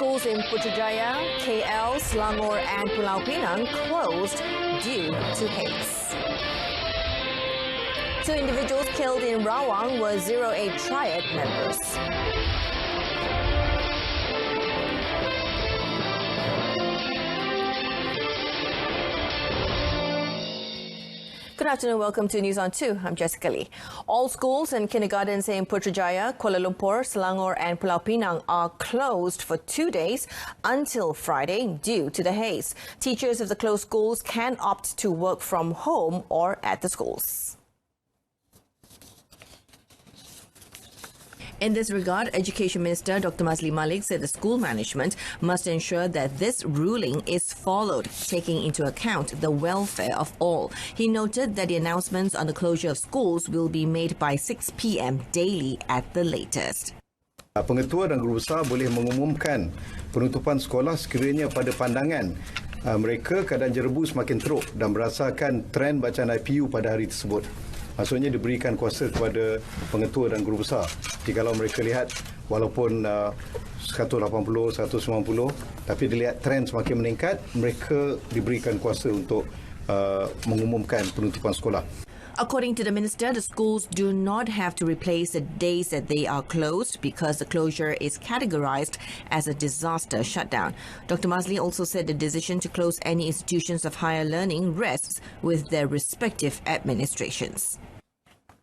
Schools in Putrajaya, KL, Selangor and Pulau Pinang closed due to haze. 2 individuals killed in Rawang were 08 Triad members. Good afternoon, welcome to News on 2. I'm Jessica Lee. All schools and kindergartens in Putrajaya, Kuala Lumpur, Selangor and Pulau Pinang are closed for 2 days until Friday due to the haze. Teachers of the closed schools can opt to work from home or at the schools. In this regard, Education Minister Dr. Mazli Malik said the school management must ensure that this ruling is followed, taking into account the welfare of all. He noted that the announcements on the closure of schools will be made by 6 p.m. daily at the latest. Pengetua dan guru besar boleh mengumumkan penutupan sekolah sekiranya pada pandangan mereka keadaan jerebu semakin teruk dan berdasarkan trend bacaan IPU pada hari tersebut. Maksudnya diberikan kuasa kepada pengetua dan guru besar. Jikalau mereka lihat walaupun 180, 190 tapi dilihat trend semakin meningkat, mereka diberikan kuasa untuk mengumumkan penutupan sekolah. According to the minister, the schools do not have to replace the days that they are closed because the closure is categorized as a disaster shutdown. Dr. Mazli also said the decision to close any institutions of higher learning rests with their respective administrations.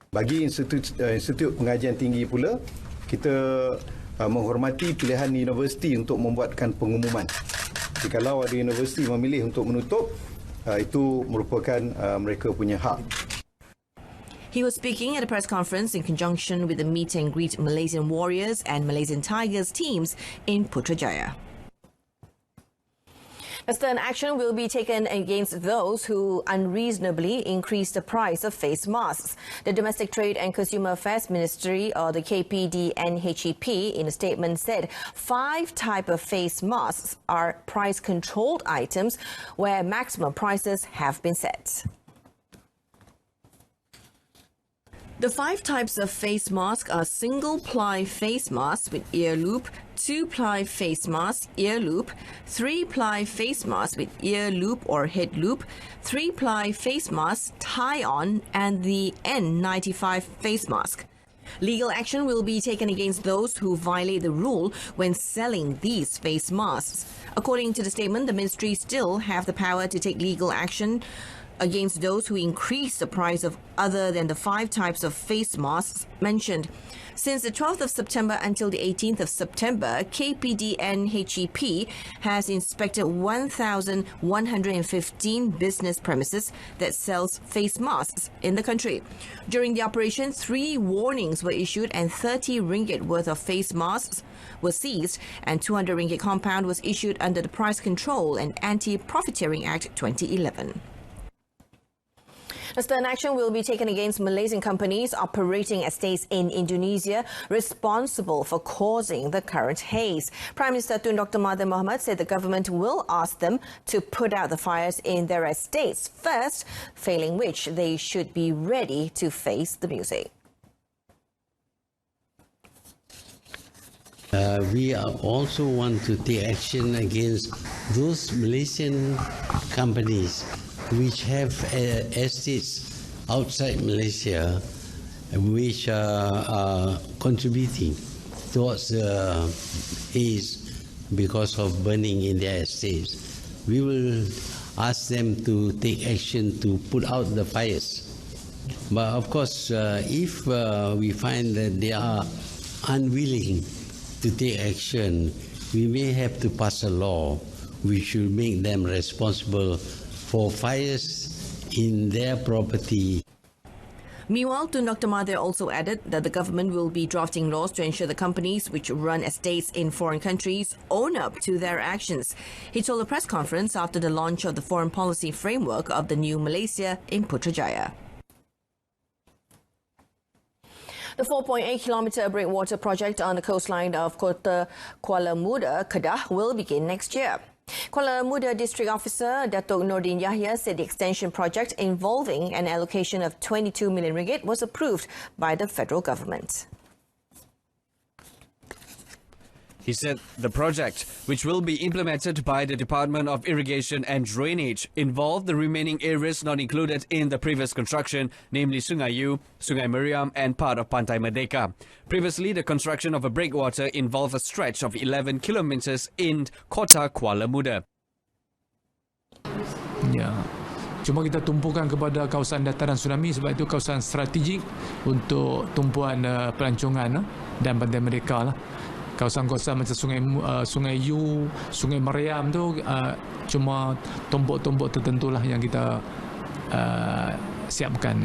Bagi institut pengajian tinggi pula, kita menghormati pilihan universiti untuk membuatkan pengumuman. Jikalau ada universiti memilih untuk menutup, itu merupakan mereka punya hak. He was speaking at a press conference in conjunction with the meet and greet Malaysian Warriors and Malaysian Tigers teams in Putrajaya. A stern action will be taken against those who unreasonably increase the price of face masks. The Domestic Trade and Consumer Affairs Ministry, or the KPDNHEP, in a statement said 5 types of face masks are price-controlled items where maximum prices have been set. The 5 types of face mask are single-ply face mask with ear loop, 2-ply face mask, ear loop, 3-ply face mask with ear loop or head loop, 3-ply face mask, tie-on, and the N95 face mask. Legal action will be taken against those who violate the rule when selling these face masks. According to the statement, the ministry still have the power to take legal action against those who increase the price of other than the 5 types of face masks mentioned. Since the 12th of September until the 18th of September, KPDNHEP has inspected 1,115 business premises that sells face masks in the country. During the operation, 3 warnings were issued and 30 ringgit worth of face masks were seized, and 200 ringgit compound was issued under the Price Control and Anti-Profiteering Act 2011. A stern action will be taken against Malaysian companies operating estates in Indonesia responsible for causing the current haze. Prime Minister Tun Dr. Mahathir Mohamad said the government will ask them to put out the fires in their estates first, failing which they should be ready to face the music. We also want to take action against those Malaysian companies which have estates outside Malaysia which are contributing towards the haze because of burning in their estates. We will ask them to take action to put out the fires. But of course, if we find that they are unwilling to take action, we may have to pass a law which should make them responsible for fires in their property. Meanwhile, Tun Dr. Mahathir also added that the government will be drafting laws to ensure the companies which run estates in foreign countries own up to their actions. He told a press conference after the launch of the foreign policy framework of the new Malaysia in Putrajaya. The 4.8-kilometre breakwater project on the coastline of Kota Kuala Muda, Kedah, will begin next year. Kuala Muda District Officer Datuk Nordin Yahya said the extension project involving an allocation of 22 million ringgit was approved by the federal government. He said the project, which will be implemented by the Department of Irrigation and Drainage, involved the remaining areas not included in the previous construction, namely Sungai Yu, Sungai Meriam and part of Pantai Merdeka. Previously, the construction of a breakwater involved a stretch of 11 kilometers in Kota Kuala Muda. Ya. Cuma kita tumpukan kepada kawasan dataran tsunami sebab itu kawasan strategik untuk tumpuan pelancongan dan Pantai Merdeka lah. Kawasan-kawasan macam Sungai Yu, Sungai Meriam tu cuma tombok-tombok tertentu lah yang kita siapkan.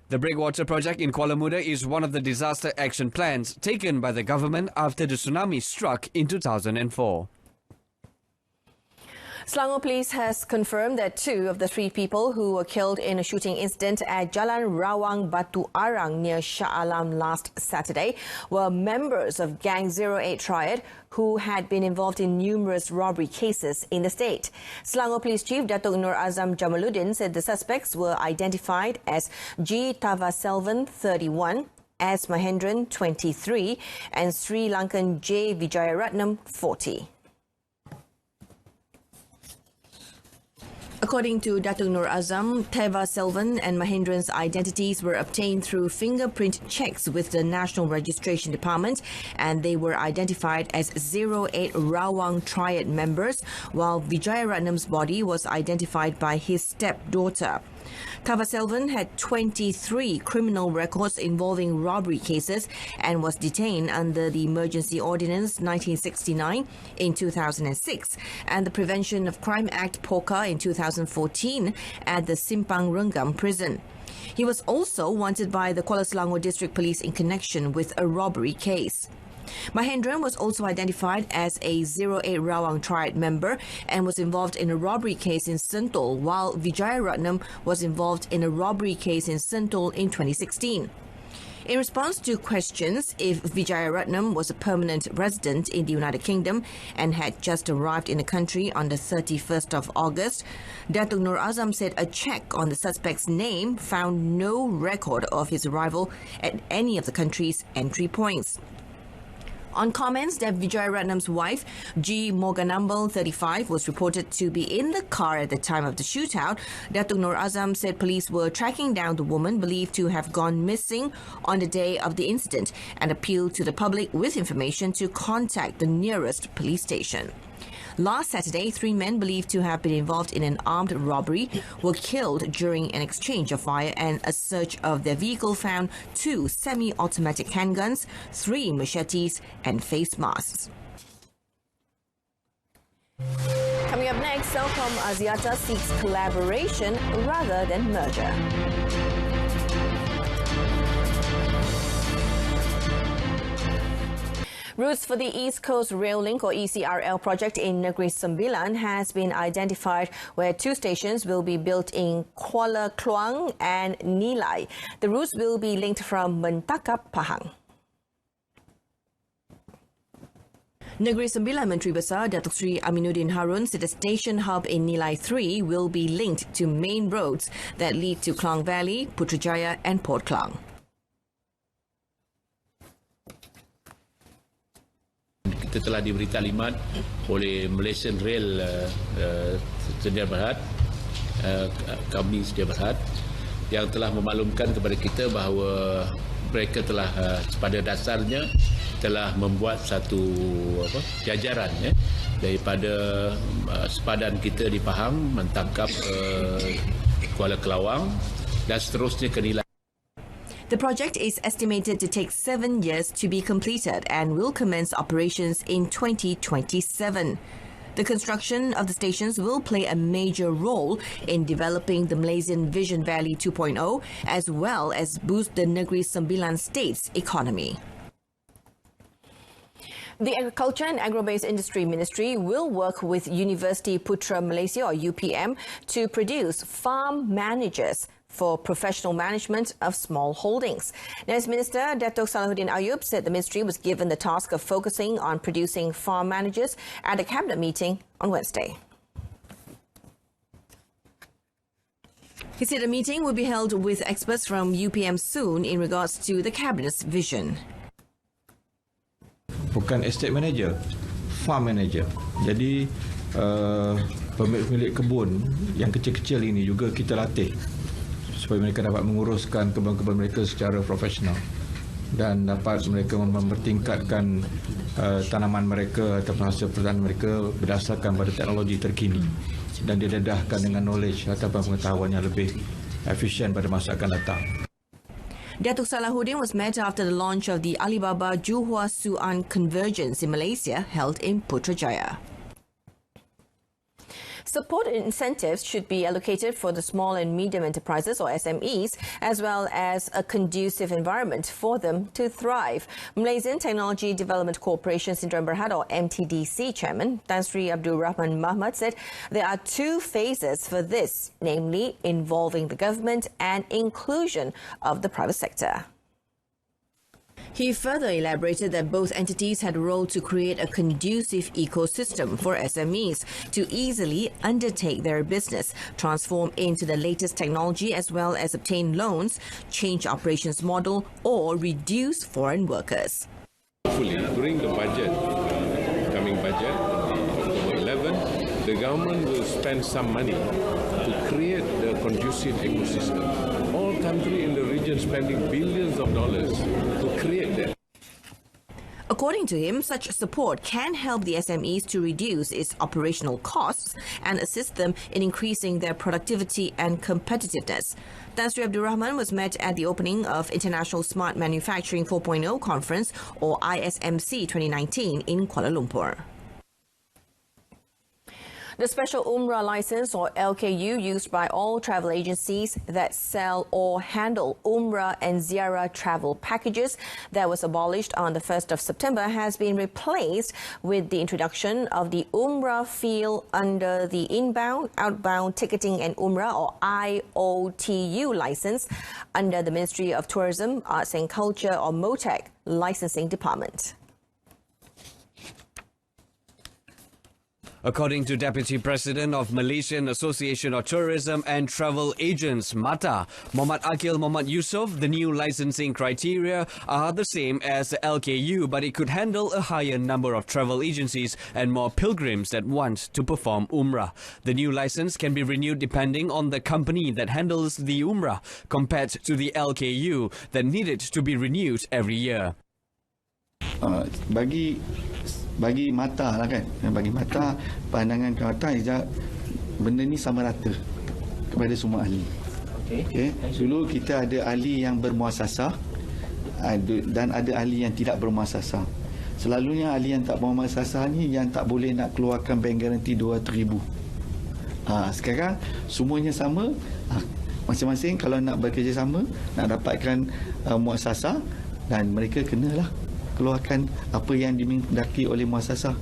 The Breakwater project in Kuala Muda is one of the disaster action plans taken by the government after the tsunami struck in 2004. Selangor Police has confirmed that 2 of the 3 people who were killed in a shooting incident at Jalan Rawang Batu Arang near Shah Alam last Saturday were members of Gang 08 Triad who had been involved in numerous robbery cases in the state. Selangor Police Chief Datuk Nur Azam Jamaluddin said the suspects were identified as G. Tavaselvan, 31, S. Mahendran, 23, and Sri Lankan J. Vijayaratnam, 40. According to Datuk Nur Azam, Teva Selvan and Mahendran's identities were obtained through fingerprint checks with the National Registration Department, and they were identified as 08 Rawang Triad members, while Vijayaratnam's body was identified by his stepdaughter. Tavaselvan had 23 criminal records involving robbery cases and was detained under the Emergency Ordinance 1969 in 2006 and the Prevention of Crime Act POCA in 2014 at the Simpang Renggam prison. He was also wanted by the Kuala Selangor District Police in connection with a robbery case. Mahendran was also identified as a 08 Rawang Triad member and was involved in a robbery case in Sentul, while Vijayaratnam was involved in a robbery case in Sentul in 2016. In response to questions if Vijayaratnam was a permanent resident in the United Kingdom and had just arrived in the country on the 31st of August, Datuk Nur Azam said a check on the suspect's name found no record of his arrival at any of the country's entry points. On comments that Vijayaratnam's wife, G. Morganambal, 35, was reported to be in the car at the time of the shootout, Datuk Nur Azam said police were tracking down the woman believed to have gone missing on the day of the incident and appealed to the public with information to contact the nearest police station. Last Saturday, 3 men believed to have been involved in an armed robbery were killed during an exchange of fire, and a search of their vehicle found 2 semi-automatic handguns, 3 machetes and face masks. Coming up next, Celcom Axiata seeks collaboration rather than merger. Routes for the East Coast Rail Link or ECRL project in Negeri Sembilan has been identified, where 2 stations will be built in Kuala Kluang and Nilai. The routes will be linked from Mentakap, Pahang. Negeri Sembilan Menteri Besar Datuk Seri Aminuddin Harun said the station hub in Nilai 3 will be linked to main roads that lead to Klang Valley, Putrajaya and Port Klang. Kita telah diberi taklimat oleh Malaysian Rail Sedia Berhad, kami Sedia Berhad, yang telah memaklumkan kepada kita bahawa mereka telah pada dasarnya telah membuat satu jajaran daripada sepadan kita di Pahang, Mentangkap, Kuala Kelawang dan seterusnya ke Nilai. The project is estimated to take 7 years to be completed and will commence operations in 2027. The construction of the stations will play a major role in developing the Malaysian Vision Valley 2.0 as well as boost the Negeri Sembilan state's economy. The Agriculture and Agro-Based Industry Ministry will work with University Putra Malaysia or UPM to produce farm managers for professional management of small holdings. As Minister Datuk Salahuddin Ayub said the ministry was given the task of focusing on producing farm managers at a cabinet meeting on Wednesday. He said a meeting will be held with experts from UPM soon in regards to the cabinet's vision. bukan estate manager, farm manager. Jadi pemilik kebun yang kecil-kecil ini juga kita latih supaya mereka dapat menguruskan kebun-kebun mereka secara profesional dan dapat mereka mempertingkatkan tanaman mereka atau hasil pertanian mereka berdasarkan pada teknologi terkini dan didedahkan dengan knowledge atau pengetahuan yang lebih efisien pada masa akan datang. Datuk Salahuddin was met after the launch of the Alibaba Johor Suan Convergence in Malaysia held in Putrajaya. Support and incentives should be allocated for the small and medium enterprises or SMEs, as well as a conducive environment for them to thrive. Malaysian Technology Development Corporation Sdn Bhd or MTDC Chairman Tan Sri Abdul Rahman Mahmud said there are two phases for this, namely involving the government and inclusion of the private sector. He further elaborated that both entities had a role to create a conducive ecosystem for SMEs to easily undertake their business, transform into the latest technology as well as obtain loans, change operations model or reduce foreign workers. Hopefully, during the budget, coming budget, October 11, the government will spend some money to create the conducive ecosystem. All countries in the region spending billions of dollars to create that. According to him, such support can help the SMEs to reduce its operational costs and assist them in increasing their productivity and competitiveness. Tan Sri Abdul Rahman was met at the opening of International Smart Manufacturing 4.0 Conference or ISMC 2019 in Kuala Lumpur. The special Umrah license or LKU used by all travel agencies that sell or handle Umrah and Ziarah travel packages that was abolished on the 1st of September has been replaced with the introduction of the Umrah fee under the Inbound, Outbound Ticketing and Umrah or IOTU license under the Ministry of Tourism, Arts and Culture or MOTAC licensing department. According to Deputy President of Malaysian Association of Tourism and Travel Agents, MATA, Muhammad Akil Muhammad Yusof, the new licensing criteria are the same as the LKU, but it could handle a higher number of travel agencies and more pilgrims that want to perform Umrah. The new license can be renewed depending on the company that handles the Umrah, compared to the LKU that needed to be renewed every year. Bagi mata lah kan, bagi mata pandangan mata benda ni sama rata kepada semua ahli. Okay. Dulu kita ada ahli yang bermuasasah dan ada ahli yang tidak bermuasasah. Selalunya ahli yang tak bermuasasah ni yang tak boleh nak keluarkan bank garanti 200,000. Sekarang semuanya sama, masing-masing kalau nak bekerjasama nak dapatkan muasasah dan mereka kenalah keluarkan apa yang dimindaki oleh muasasah.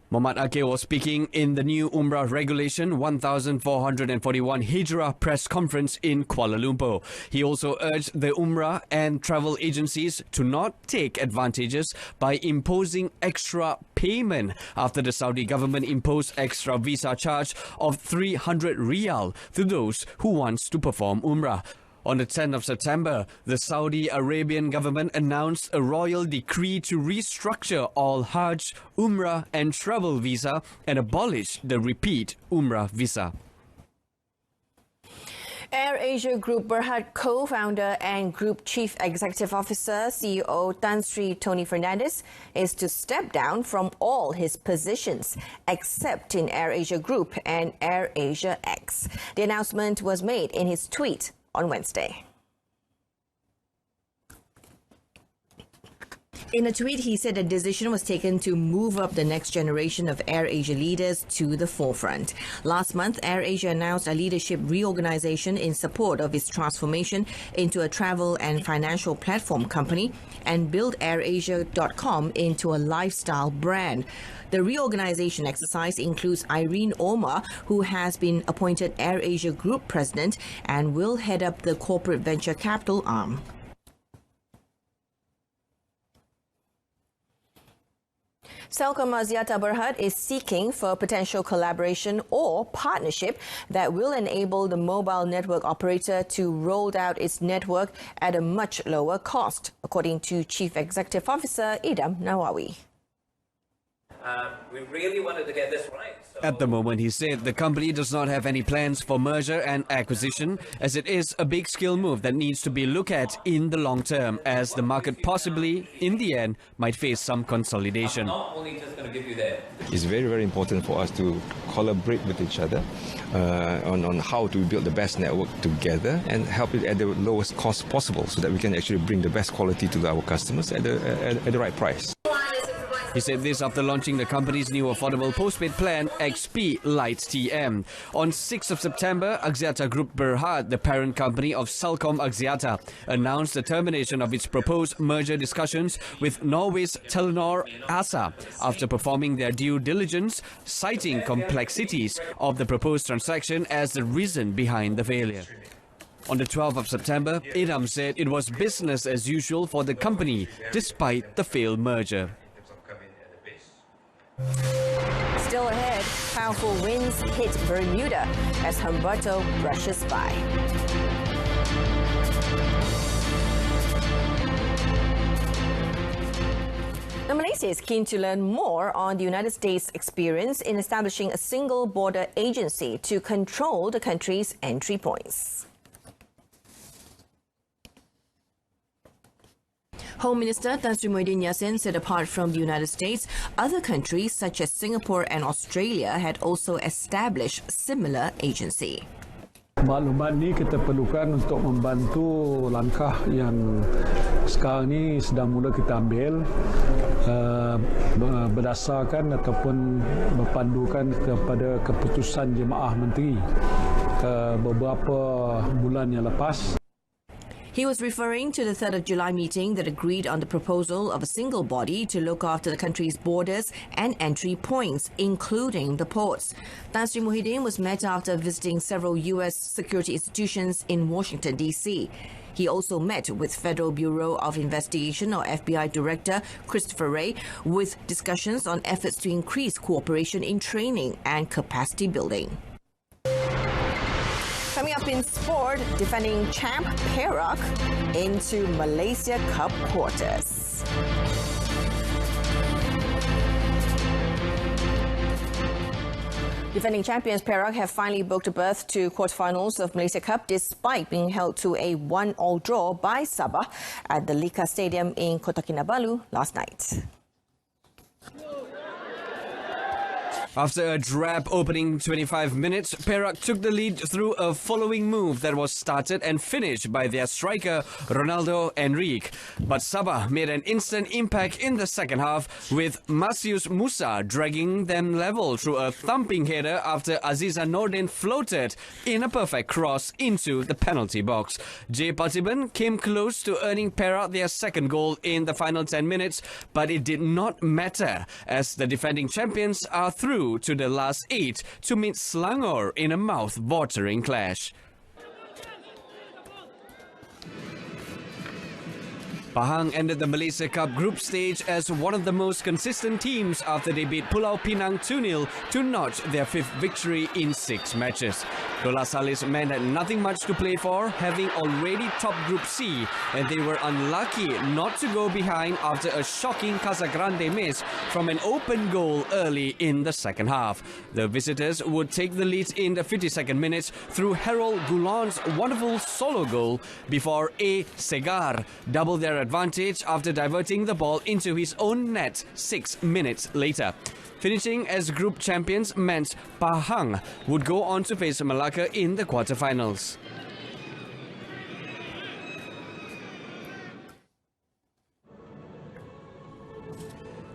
Muhammad Akil was speaking in the new Umrah Regulation 1441 Hijrah press conference in Kuala Lumpur. He also urged the Umrah and travel agencies to not take advantages by imposing extra payment after the Saudi government imposed extra visa charge of 300 riyal to those who wants to perform Umrah. On the 10th of September, the Saudi Arabian government announced a royal decree to restructure all Hajj, Umrah and travel visa and abolish the repeat Umrah visa. AirAsia Group Berhad co-founder and Group Chief Executive Officer CEO Tan Sri Tony Fernandes is to step down from all his positions except in AirAsia Group and AirAsia X. The announcement was made in his tweet on Wednesday. In a tweet, he said a decision was taken to move up the next generation of AirAsia leaders to the forefront. Last month, AirAsia announced a leadership reorganization in support of its transformation into a travel and financial platform company and built AirAsia.com into a lifestyle brand. The reorganization exercise includes Irene Omar, who has been appointed AirAsia Group President and will head up the corporate venture capital arm. Celcom Axiata Berhad is seeking for potential collaboration or partnership that will enable the mobile network operator to roll out its network at a much lower cost, according to Chief Executive Officer Idham Nawawi. We really wanted to get this right. At the moment, he said the company does not have any plans for merger and acquisition, as it is a big scale move that needs to be looked at in the long term, as the market possibly, in the end, might face some consolidation. Not only just going to give you that. It's very, very important for us to collaborate with each other on how to build the best network together and help it at the lowest cost possible, so that we can actually bring the best quality to our customers at the right price. He said this after launching the company's new affordable postpaid plan, XP Lite TM. On 6th of September, Axiata Group Berhad, the parent company of Celcom Axiata, announced the termination of its proposed merger discussions with Norway's Telenor ASA after performing their due diligence, citing complexities of the proposed transaction as the reason behind the failure. On the 12th of September, Idham said it was business as usual for the company despite the failed merger. Still ahead, powerful winds hit Bermuda as Humberto brushes by. Now, Malaysia is keen to learn more on the United States' experience in establishing a single border agency to control the country's entry points. Home Minister Tan Sri Muhyiddin Yassin said apart from the United States, other countries such as Singapore and Australia had also established similar agency. Maklumat ni kita perlukan untuk membantu langkah yang sekarang ni sedang mula kita ambil berdasarkan ataupun berpandukan kepada keputusan Jemaah Menteri beberapa bulan yang lepas. He was referring to the 3rd of July meeting that agreed on the proposal of a single body to look after the country's borders and entry points, including the ports. Tan Sri Muhyiddin was met after visiting several U.S. security institutions in Washington, D.C. He also met with Federal Bureau of Investigation or FBI Director Christopher Wray with discussions on efforts to increase cooperation in training and capacity building. Coming up in sport, defending champ Perak into Malaysia Cup quarters. Defending champions Perak have finally booked a berth to quarterfinals of Malaysia Cup despite being held to a 1-1 draw by Sabah at the Lika Stadium in Kota Kinabalu last night. After a drab opening 25 minutes, Perak took the lead through a following move that was started and finished by their striker Ronaldo Enrique. But Sabah made an instant impact in the second half, with Masius Musa dragging them level through a thumping header after Aziza Nordin floated in a perfect cross into the penalty box. J. Patiban came close to earning Perak their second goal in the final 10 minutes, but it did not matter as the defending champions are through to the last 8 to meet Selangor in a mouth-watering clash. Pahang ended the Malaysia Cup group stage as one of the most consistent teams after they beat Pulau Pinang 2-0 to notch their 5th victory in 6 matches. Dola Saleh's men had nothing much to play for, having already topped Group C, and they were unlucky not to go behind after a shocking Casagrande miss from an open goal early in the second half. The visitors would take the lead in the 52nd minute through Harold Goulon's wonderful solo goal before A. Segar doubled their advantage after diverting the ball into his own net 6 minutes later. Finishing as group champions meant Pahang would go on to face Malacca in the quarterfinals.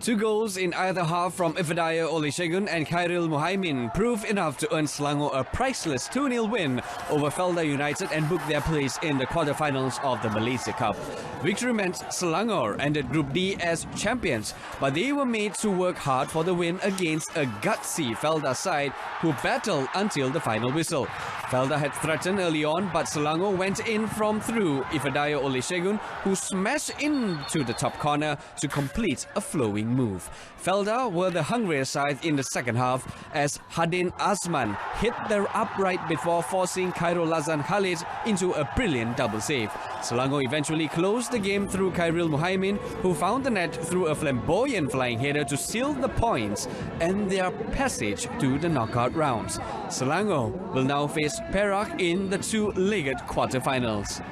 Two goals in either half from Ifedaya Olusegun and Khairil Muhaimin proved enough to earn Selangor a priceless 2-0 win over Felda United and book their place in the quarterfinals of the Malaysia Cup. Victory meant Selangor ended Group D as champions, but they were made to work hard for the win against a gutsy Felda side who battled until the final whistle. Felda had threatened early on, but Selangor went in from through Ifedaya Olusegun, who smashed into the top corner to complete a flowing move. Felda were the hungrier side in the second half as Hadin Azman hit the upright before forcing Khairul Lazan Khalid into a brilliant double save. Selangor eventually closed the game through Khairul Muhaimin, who found the net through a flamboyant flying header to seal the points and their passage to the knockout rounds. Selangor will now face Perak in the two-legged quarterfinals.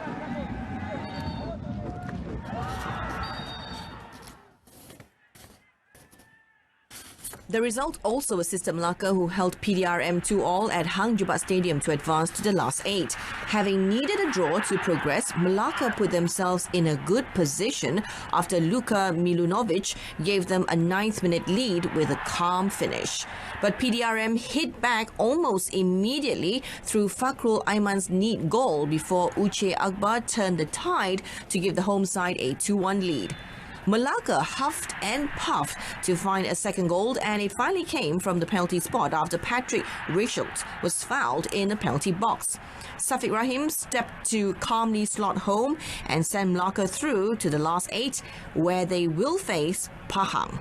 The result also assisted Melaka, who held PDRM 2-all at Hang Jebat Stadium to advance to the last 8. Having needed a draw to progress, Melaka put themselves in a good position after Luka Milunovic gave them a 9th-minute lead with a calm finish. But PDRM hit back almost immediately through Fakrul Aiman's neat goal before Uche Akbar turned the tide to give the home side a 2-1 lead. Melaka huffed and puffed to find a second goal, and it finally came from the penalty spot after Patrick Richelt was fouled in the penalty box. Safiq Rahim stepped to calmly slot home and send Melaka through to the last 8, where they will face Pahang.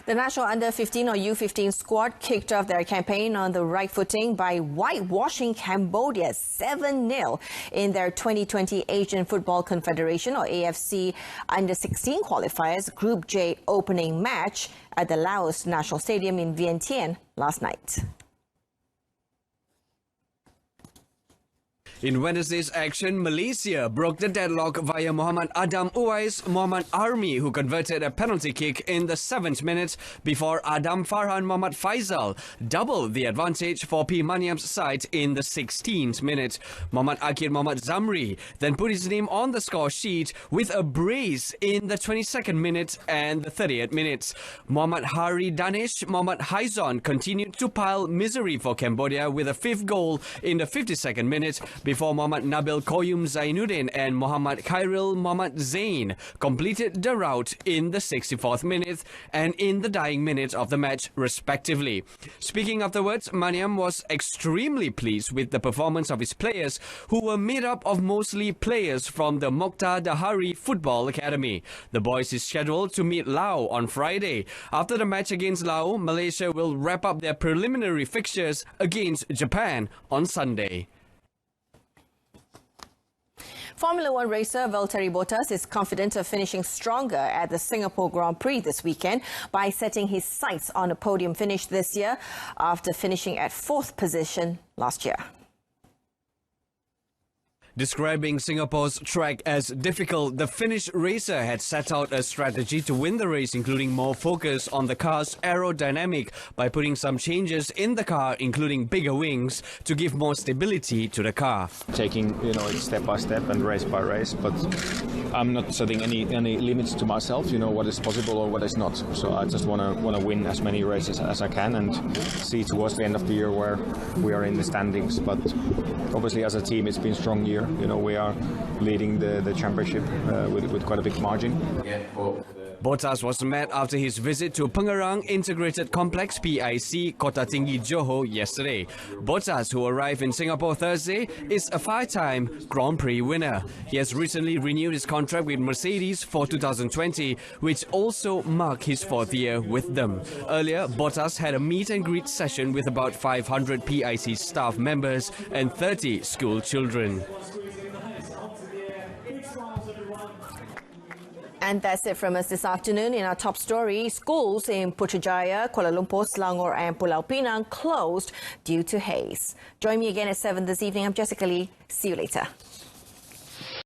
The national under-15 or U15 squad kicked off their campaign on the right footing by whitewashing Cambodia 7-0 in their 2020 Asian Football Confederation or AFC under-16 qualifiers Group J opening match at the Laos National Stadium in Vientiane last night. In Wednesday's action, Malaysia broke the deadlock via Muhammad Adam Uwais Muhammad Army, who converted a penalty kick in the 7th minute before Adam Farhan Muhammad Faisal doubled the advantage for P. Maniam's side in the 16th minute. Muhammad Akir Muhammad Zamri then put his name on the score sheet with a brace in the 22nd minute and the 30th minute. Muhammad Hari Danish Muhammad Haizon continued to pile misery for Cambodia with a 5th goal in the 52nd minute, before Muhammad Nabil Koyum Zainuddin and Muhammad Khairil Muhammad Zain completed the rout in the 64th minute and in the dying minute of the match, respectively. Speaking afterwards, Maniam was extremely pleased with the performance of his players, who were made up of mostly players from the Mokhtar Dahari Football Academy. The boys is scheduled to meet Laos on Friday. After the match against Laos, Malaysia will wrap up their preliminary fixtures against Japan on Sunday. Formula One racer Valtteri Bottas is confident of finishing stronger at the Singapore Grand Prix this weekend by setting his sights on a podium finish this year after finishing at 4th position last year. Describing Singapore's track as difficult, the Finnish racer had set out a strategy to win the race, including more focus on the car's aerodynamic by putting some changes in the car, including bigger wings, to give more stability to the car. Taking, it step by step and race by race, but I'm not setting any limits to myself, what is possible or what is not. So I just want to win as many races as I can and see towards the end of the year where we are in the standings. But obviously, as a team, it's been a strong year. We are leading the championship with quite a big margin. Bottas was met after his visit to Pengerang Integrated Complex PIC Kota Tinggi Johor yesterday. Bottas, who arrived in Singapore Thursday, is a 5-time Grand Prix winner. He has recently renewed his contract with Mercedes for 2020, which also marked his 4th year with them. Earlier, Bottas had a meet and greet session with about 500 PIC staff members and 30 school children. And that's it from us this afternoon. In our top story, schools in Putrajaya, Kuala Lumpur, Selangor and Pulau Pinang closed due to haze. Join me again at 7 this evening. I'm Jessica Lee. See you later.